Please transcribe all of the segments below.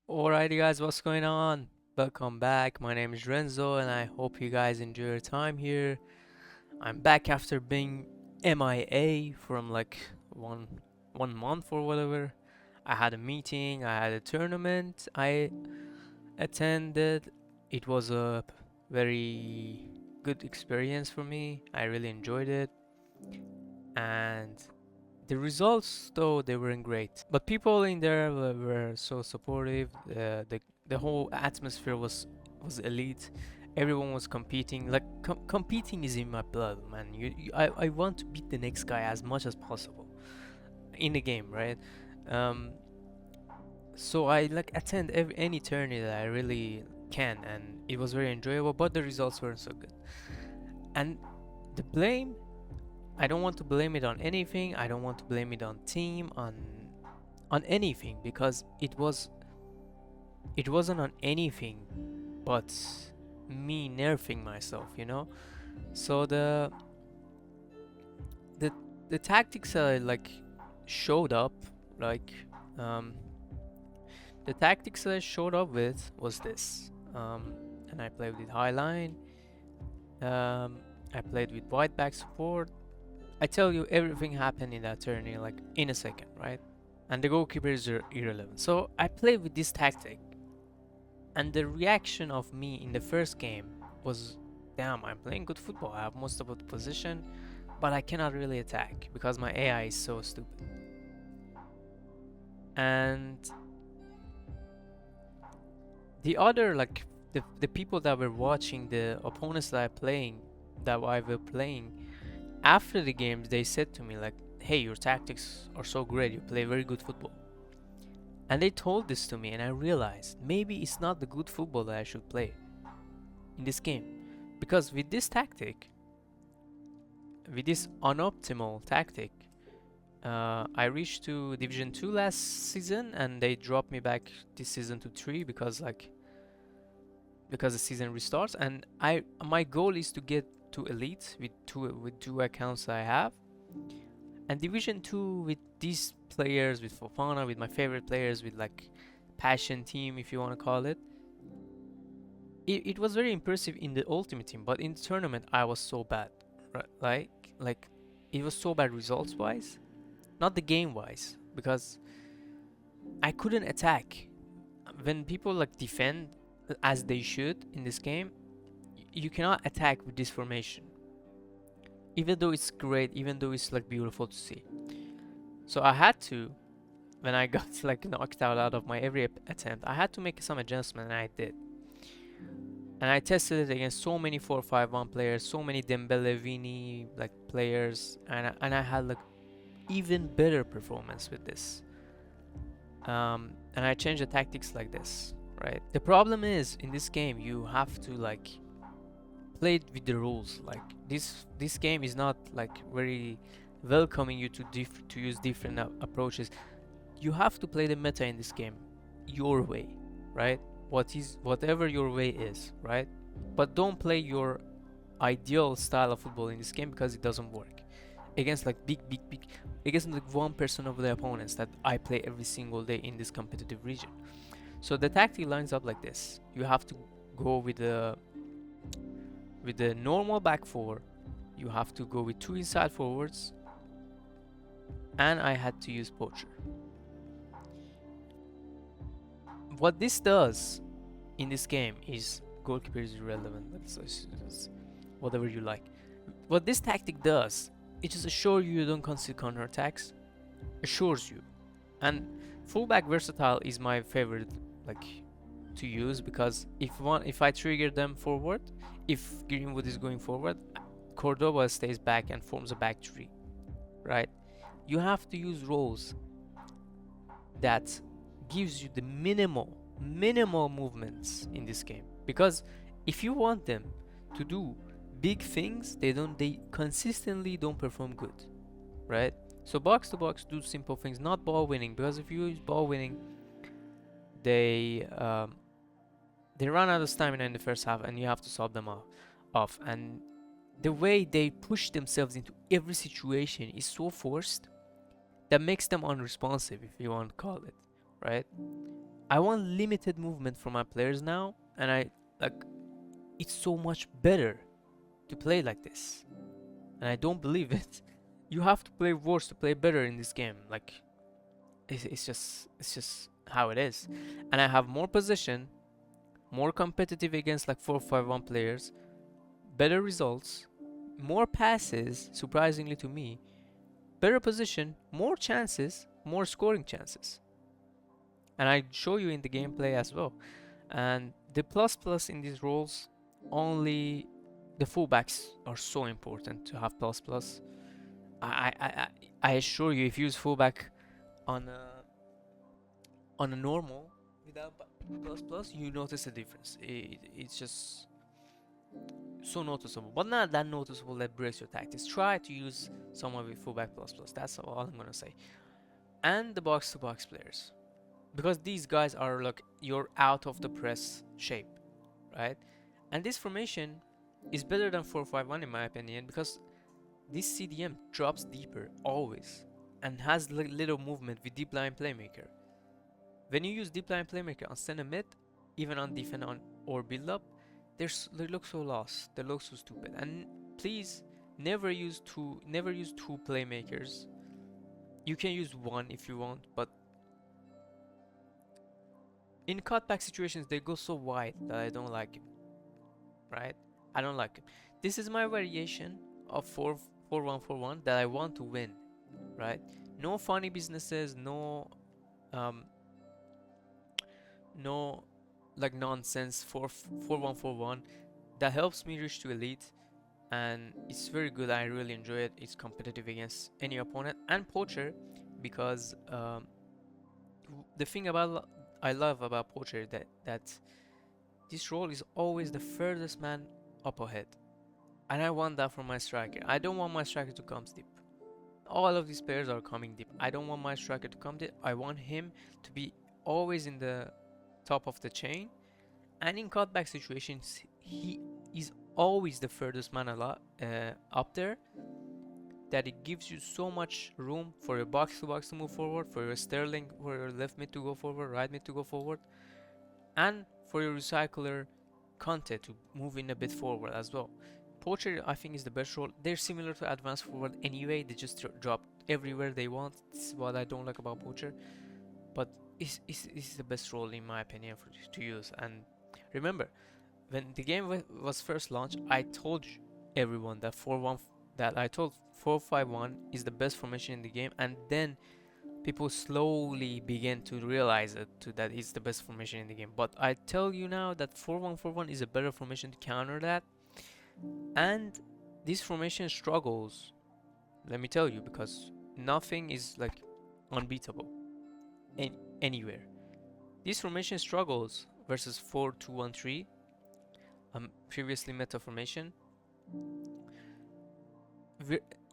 Alrighty guys, what's going on? Welcome back. My name is Renzo and I hope you guys enjoy your time here. I'm back after being MIA from like one one month or whatever. I had a meeting, I had a tournament I attended. It was a very good experience for me. I really enjoyed it. And the results, though, they weren't great. But people in there were so supportive. The whole atmosphere was elite. Everyone was competing. Like competing is in my blood, man. I want to beat the next guy as much as possible in the game, right? Um, so I like attend any tourney that I really can, and it was very enjoyable. But the results weren't so good. And the blame, I don't want to blame it on anything. I don't want to blame it on team, on anything, because it wasn't on anything but me nerfing myself, you know? So the the tactics I like showed up, like um the tactics that I showed up with was this. And I played with Highline. Um I played with white back support. I tell you everything happened in that tourney like in a second, right? And the goalkeeper is irrelevant. So I played with this tactic, and the reaction of me in the first game was, damn, I'm playing good football. I have most of the position, but I cannot really attack because my AI is so stupid. And the other, like, the people that were watching, the opponents that I were playing, after the games, they said to me, like, hey, your tactics are so great. You play very good football. And they told this to me, and I realized maybe it's not the good football that I should play in this game. Because with this tactic, with this unoptimal tactic, I reached to Division 2 last season, and they dropped me back this season to 3 because the season restarts. And my goal is to get to Elite with two accounts I have, and Division 2 with these players, with Fofana, with my favorite players, with like passion team, if you want to call it. It was very impressive in the ultimate team, but in the tournament I was so bad, right? Like it was so bad results wise, not the game wise, because I couldn't attack. When people like defend as they should in this game, you cannot attack with this formation, even though it's great, even though it's like beautiful to see. So I had to, when I got like knocked out of my every attempt, I had to make some adjustment, and I did. And I tested it against so many 4-5-1 players, so many Dembele, Vini like players, and I had like even better performance with this. And I changed the tactics like this, right? The problem is in this game you have to like play it with the rules. Like this game is not like very welcoming you to use different approaches. You have to play the meta in this game your way, right? Whatever your way is, right? But don't play your ideal style of football in this game because it doesn't work against like big against like 1% of the opponents that I play every single day in this competitive region. So the tactic lines up like this. You have to go with the normal back four. You have to go with two inside forwards, and I had to use poacher. What this does in this game is goalkeeper is irrelevant. It's whatever you like. What this tactic does, it just assures you don't concede counter attacks. Assures you. And fullback versatile is my favorite, like, to use, because if I trigger them forward, if Greenwood is going forward, Cordoba stays back and forms a back three, right? You have to use roles that gives you the minimal movements in this game, because if you want them to do big things, they consistently don't perform good, right? So box to box do simple things, not ball winning, because if you use ball winning, they they run out of stamina in the first half and you have to solve them off. And the way they push themselves into every situation is so forced that makes them unresponsive, if you want to call it, right? I want limited movement from my players now, and I like it's so much better to play like this. And I don't believe it. You have to play worse to play better in this game. Like it's just how it is. And I have more position, more competitive against like 4-5-1 players, better results, more passes, surprisingly to me, better position, more chances, more scoring chances. And I show you in the gameplay as well. And the plus plus in these roles, only the fullbacks are so important to have plus plus. I assure you, if you use fullback on a normal without plus plus, you notice a difference. It's just so noticeable, but not that noticeable that breaks your tactics. Try to use someone with fullback plus plus. That's all I'm gonna say. And the box to box players, because these guys are like your out of the press shape, right? And this formation is better than 4-5-1 in my opinion, because this CDM drops deeper always and has little movement with deep line playmaker. When you use deep line playmaker on center mid, even on defense on or build up, they look so lost. They look so stupid. And please never use two playmakers. You can use one if you want, but in cutback situations they go so wide that I don't like it. Right? I don't like it. This is my variation of 4-1-4-1 that I want to win. Right? No funny businesses, um no like nonsense 4-1-4-1 that helps me reach to elite, and it's very good. I really enjoy it. It's competitive against any opponent and poacher, because the thing about I love about poacher that this role is always the furthest man up ahead, and I want that from my striker. I don't want my striker to come deep. All of these players are coming deep. I don't want my striker to come deep. I want him to be always in the top of the chain, and in cutback situations he is always the furthest man up there, that it gives you so much room for your box to box to move forward, for your Sterling, for your left mid to go forward, right mid to go forward, and for your recycler Conte to move in a bit forward as well. Poacher, I think, is the best role. They're similar to advanced forward anyway. They just drop everywhere they want. This is what I don't like about Poacher, but it's the best role in my opinion to use. And remember, when the game was first launched, I told everyone that 4-1 that I told 4-5-1 is the best formation in the game, and then people slowly began to realize that it's the best formation in the game. But I tell you now that 4-1-4-1 is a better formation to counter that, and this formation struggles. Let me tell you, because nothing is like unbeatable anywhere. This formation struggles versus 4-2-1-3, previously meta formation.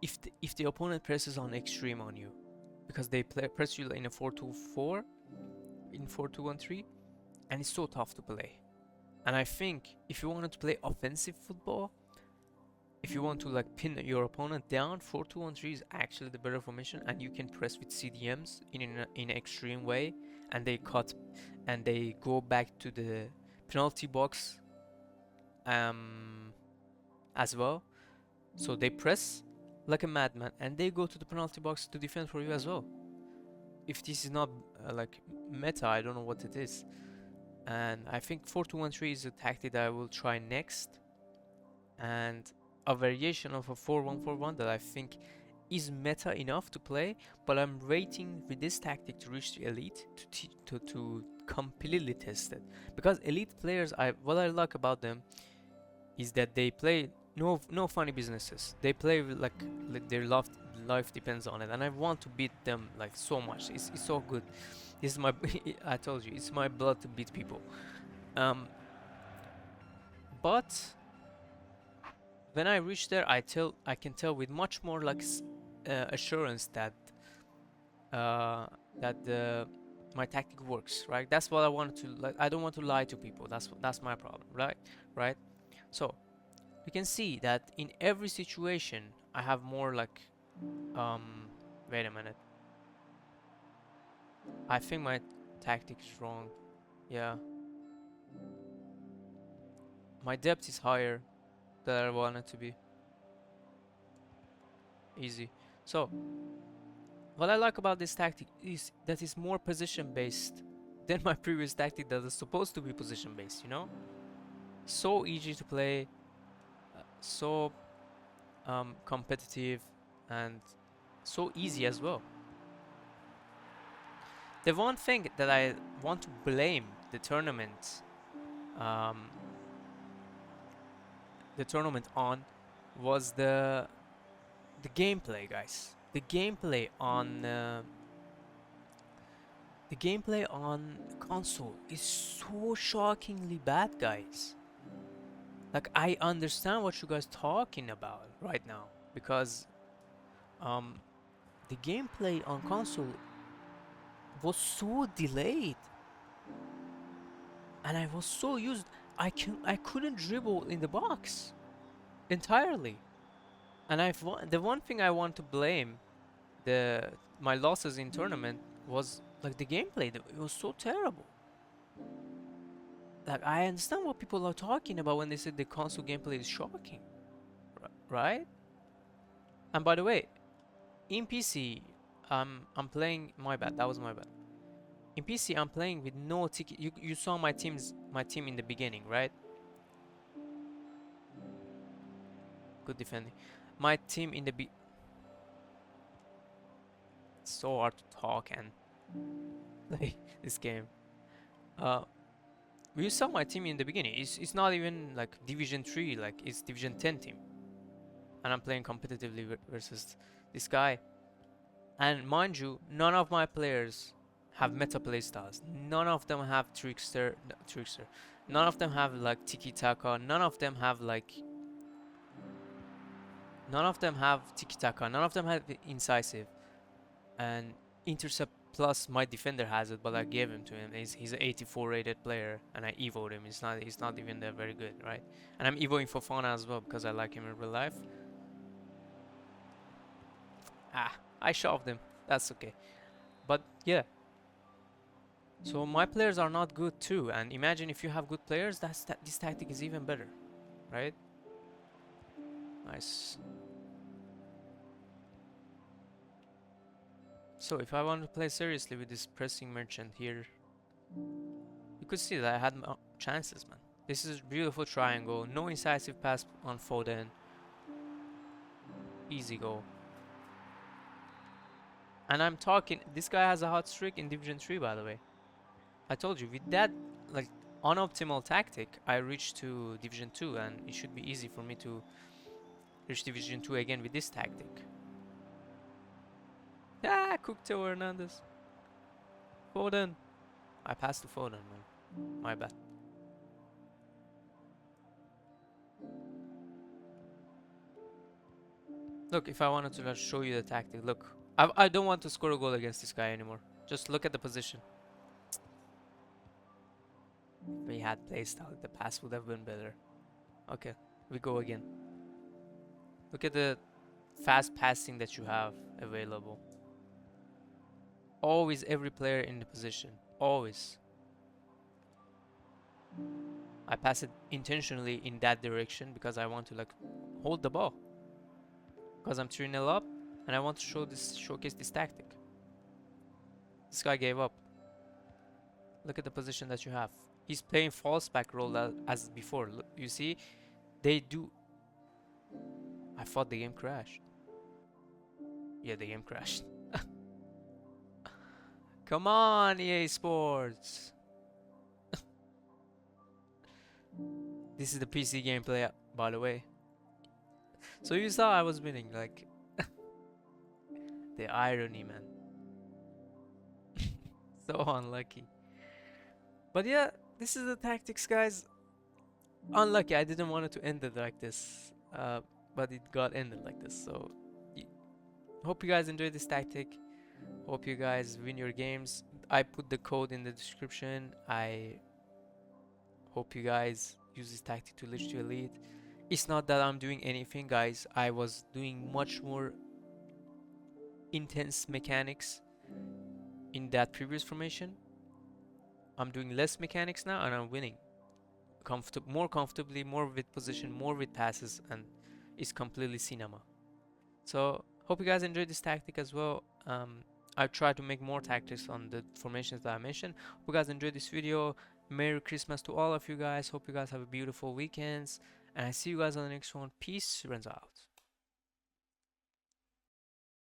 If the opponent presses on extreme on you, because they press you in a 4-2-4, in 4-2-1-3, and it's so tough to play. And I think if you wanted to play offensive football, if you want to like pin your opponent down, 4-2-1-3 is actually the better formation, and you can press with CDMs in an extreme way, and they cut and they go back to the penalty box as well. So they press like a madman, and they go to the penalty box to defend for you as well. If this is not like meta, I don't know what it is. And I think 4-2-1-3 is a tactic that I will try next, and a variation of a 4-1-4-1 that I think is meta enough to play, but I'm waiting with this tactic to reach the elite to completely test it. Because elite players, what I like about them is that they play no funny businesses. They play like their life depends on it, and I want to beat them like so much. It's so good. This is my I told you, it's my blood to beat people. But when I reach there, I can tell with much more like assurance that my tactic works, right? That's what I wanted to like. I don't want to lie to people. That's my problem, right? So we can see that in every situation I have more like wait a minute. I think my tactic is wrong. Yeah. My depth is higher than I want it to be. Easy. So, what I like about this tactic is that it's more position based than my previous tactic that is supposed to be position based, you know? So easy to play, so competitive, and so easy as well. The one thing that I want to blame um, the tournament on was the gameplay, guys. The gameplay on console is so shockingly bad, guys. Like, I understand what you guys talking about right now, because um the gameplay on console was so delayed, and I was so used. I couldn't dribble in the box entirely. And the one thing I want to blame the my losses in tournament was like the gameplay. It was so terrible. Like, I understand what people are talking about when they say the console gameplay is shocking, right? And by the way, in PC, I'm playing. My bad. That was my bad. In PC, I'm playing with no ticket. You saw my team in the beginning, right? Good defending. My team in the It's so hard to talk and play this game. Uh, you saw my team in the beginning. It's not even like Division 3, like it's Division 10 team. And I'm playing competitively versus this guy. And mind you, none of my players have meta playstyles. None of them have trickster. None of them have like tiki taka. None of them have tiki taka. None of them have incisive. And intercept plus my defender has it, but I gave him to him. He's an 84 rated player, and I evoed him. He's not even that very good, right? And I'm evoing Fofana as well because I like him in real life. I shoved him. That's okay. But yeah. So my players are not good too, and imagine if you have good players, this tactic is even better, right? Nice. So if I want to play seriously with this pressing merchant here, you could see that I had chances, man. This is a beautiful triangle. No incisive pass on Foden. Easy goal. And I'm talking, this guy has a hot streak in Division 3, by the way. I told you, with that like unoptimal tactic, I reached to Division 2, and it should be easy for me to reach Division 2 again with this tactic. Ah, Cook to Hernandez. Foden. I passed to Foden, man. My bad. Look, if I wanted to show you the tactic, look. I don't want to score a goal against this guy anymore. Just look at the position. If we had playstyle, the pass would have been better. Okay, we go again. Look at the fast passing that you have available. Always every player in the position. Always. I pass it intentionally in that direction because I want to like hold the ball. Because I'm 3-0 up and I want to showcase this tactic. This guy gave up. Look at the position that you have. He's playing false back role as before. Look, you see, they do. I thought the game crashed. Yeah, the game crashed. Come on, EA Sports. This is the PC gameplay, by the way. So you saw I was winning, like the irony, man. So unlucky. But yeah, this is the tactics, guys. Unlucky. I didn't want it to end it like this, but it got ended like this. So hope you guys enjoyed this tactic. Hope you guys win your games. I put the code in the description. I hope you guys use this tactic to reach to elite. It's not that I'm doing anything, guys. I was doing much more intense mechanics in that previous formation. I'm doing less mechanics now, and I'm winning more comfortably, more with position, more with passes, and it's completely cinema. So hope you guys enjoyed this tactic as well. I'll try to make more tactics on the formations that I mentioned. Hope you guys enjoyed this video. Merry Christmas to all of you guys. Hope you guys have a beautiful weekends, and I see you guys on the next one. Peace. Renzo out.